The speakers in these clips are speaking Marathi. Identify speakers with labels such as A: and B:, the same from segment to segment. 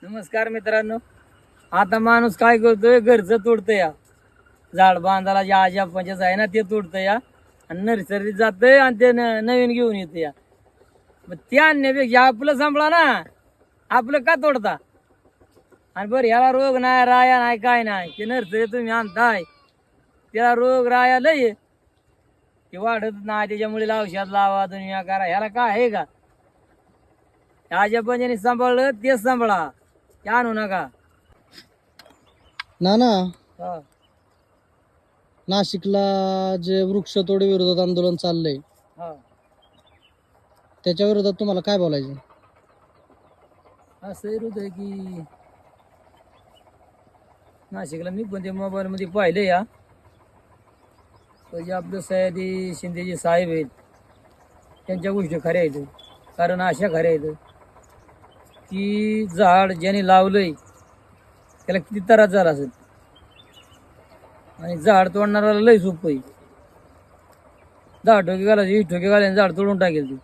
A: नमस्कार मित्रांनो. आता माणूस काय करतोय, घरचं तोडतोय या. झाड बांधायला जे आजी पंचायत आहे ना ते तोडतोय या आणि नर्सरीत जातोय आणि ते नवीन घेऊन येते या. मग ते आणण्यापेक्षा आपलं संपला ना, आपलं का तोडता? आणि बरं ह्याला रोग नाही, राया नाही, काय नाही. ते नर्सरी तुम्ही आणताय त्याला रोग राया लय आहे. ते वाढत नाही, त्याच्यामुळे औषध लावा, दुनिया करा. ह्याला काय आहे का? आजी पंचाने सांभाळलं तेच सांभाळा, ते आणू नका.
B: नाना,
A: हा.
B: नाशिकला जे वृक्षतोडी विरोधात आंदोलन चाललंय
A: हा.
B: त्याच्या विरोधात तुम्हाला काय बोलायचं?
A: असं होतं की नाशिकला मी पण ते मोबाईल मध्ये पाहिलं या. जे आपलं सयाजी शिंदेजी साहेब आहेत त्यांच्या गोष्टी खऱ्या आहेत. कारण अशा खऱ्या आहेत की झाड ज्याने लावलंय त्याला किती त्रास झाला असेल, आणि झाड तोडणाऱ्याला लय सोपं आहे. 10 ठोके घालायचे, 20 ठोके घालायचे, झाड तोडून टाकेल ते.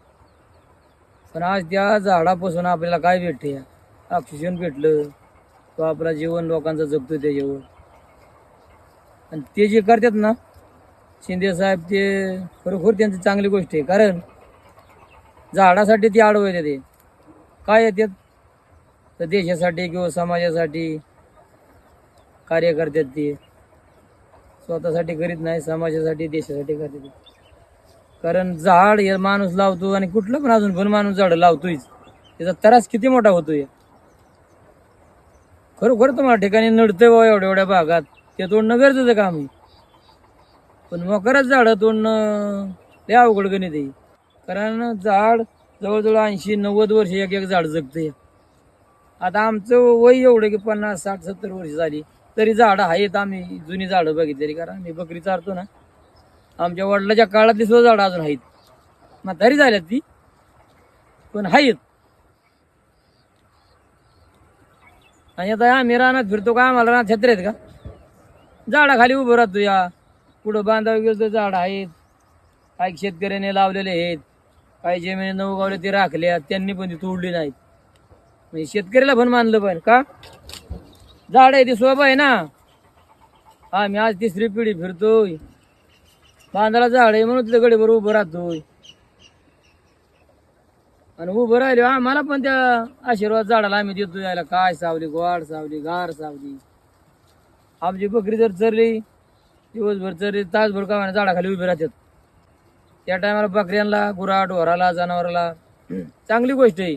A: पण आज त्या झाडापासून आपल्याला काय भेटते? ऑक्सिजन भेटलं, तो आपला जीवन लोकांचं जगतो त्याच्यावर. आणि ते जे करतात ना शिंदे साहेब, ते खरोखर त्यांची चांगली गोष्ट आहे. कारण झाडासाठी ते आडवं येते. ते काय येतात तर देशासाठी किंवा समाजासाठी कार्य करतात. ते स्वतःसाठी करीत नाही, समाजासाठी देशासाठी करतात. कारण झाड हे माणूस लावतो आणि कुठलं पण अजून पण माणूस झाड लावतोयच, त्याचा त्रास किती मोठा होतोय. खरोखर तुम्हाला ठिकाणी नडतंय बाबा एवढ्या एवढ्या भागात, ते तोडणं गरजेचं काम आहे. पण मकरच झाडं तोडणं लय अवघड गणित आहे. कारण झाड जवळजवळ 80-90 वर्ष एक एक झाड जगतंय. आता आमचं वय एवढं की 50-60-70 वर्ष झाली तरी झाडं आहेत. आम्ही जुनी झाडं बघितलेली, कारण आम्ही बकरी चारतो ना. आमच्या वडिलाच्या काळातली सुद्धा झाडं अजून आहेत. म्हातारी झाल्यात ती, पण आहेत. आणि आता आम्ही रानात फिरतो का, आम्हाला रानात छत्री आहेत का? झाडाखाली उभं राहतो या. पुढं बांधावं गेलं तर झाड आहेत. काही शेतकऱ्याने लावलेले आहेत, काही जमिनी उगवले ते राखल्या, त्यांनी पण ती तोडली नाहीत. म्हणजे शेतकऱ्याला पण मानलं पाहिजे का? झाड आहे ती शोभा आहे ना. आम्ही आज 3री पिढी फिरतोय, बांधाला झाड आहे म्हणून तिथं गडीवर उभं राहतोय. आणि उभं राहिलो आम्हाला पण त्या आशीर्वाद झाडाला आम्ही देतो. यायला काय सावली, गोड सावली, गार सावली. आमची बकरी जर चरली, दिवसभर चरली, तासभर का झाडाखाली उभे राहतात. त्या टायमाला बकऱ्यांना, गुरा ढोराला, जनावराला चांगली गोष्ट आहे.